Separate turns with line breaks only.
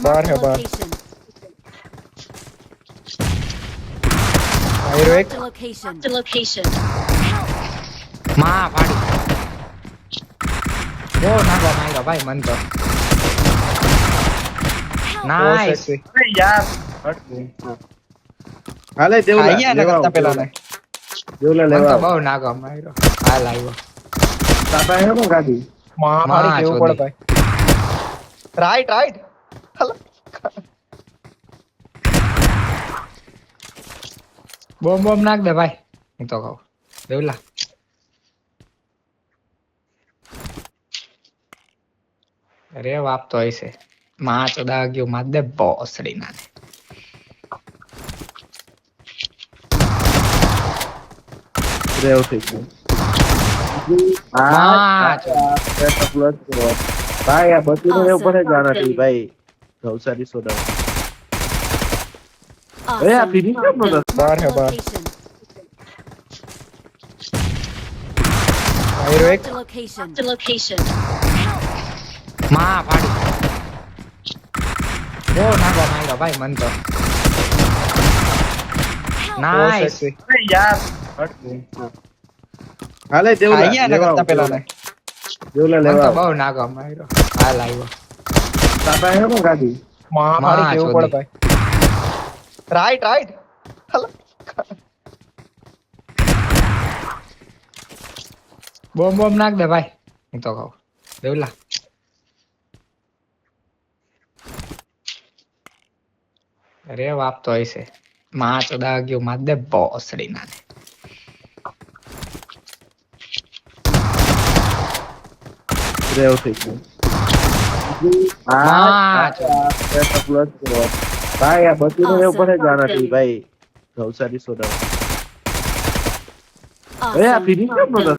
बाहर है बाहर
Location.
आयरो एक
Marked a location.
The location.
માં પાડી બહુ નાગો માર્યો ભાઈ મન તો નાઈસ
અરે યાર હટ ગઈ. હાલે દેવલા
આયા ને
લેવા
કરતા પેલા ને
દેવલા
મન
લેવા
તો બહુ નાગો માર્યો હાલ આવ્યો
તાતા હે ને ગાડી
महामारी
माँ
के ऊपर
चोदी।
भाई राइट राइट
બોમ બોમ નાખ દે ભાઈ હું તો કહું દેવલા અરે વાપતો હશે માં ચોદા ગયો માર દે બોસડી ના
રેવ થઈ ગયું
માં
પ્લસ ભાઈ આ બતીને એવું પડે જાના થી ભાઈ ગૌસારી સોડા અરે આ
Awesome.
ફિનિશ કેમ નતો
बाहर है बाहर
Location.
आयरो एक
Marked a location.
The location.
માં પાડી બહુ નાગો માર્યો ભાઈ મન તો નાઈસ
અરે યાર હટ ગઈ. હાલે દેવલા
આયા ને કરતા પેલા ને
દેવલા
મન તો
લેવા
બહુ નાગો માર્યો હાલ આવ્યો
તાતા હે ને ગાડી
महामारी
माँ
के ऊपर
चोदी।
भाई राइट राइट
બોમ બોમ નાખ દે ભાઈ હું તો કહું દેવલા અરે વાપતો હશે માં ચોદા ગયો માર દે બોસડી ના
રેવ થઈ ગયું
માં
પ્લસ ભાઈ આ બતીને એવું પડે જાના થી ભાઈ ગૌસારી સોડા અરે આ
Awesome.
ફિનિશ કેમ નતો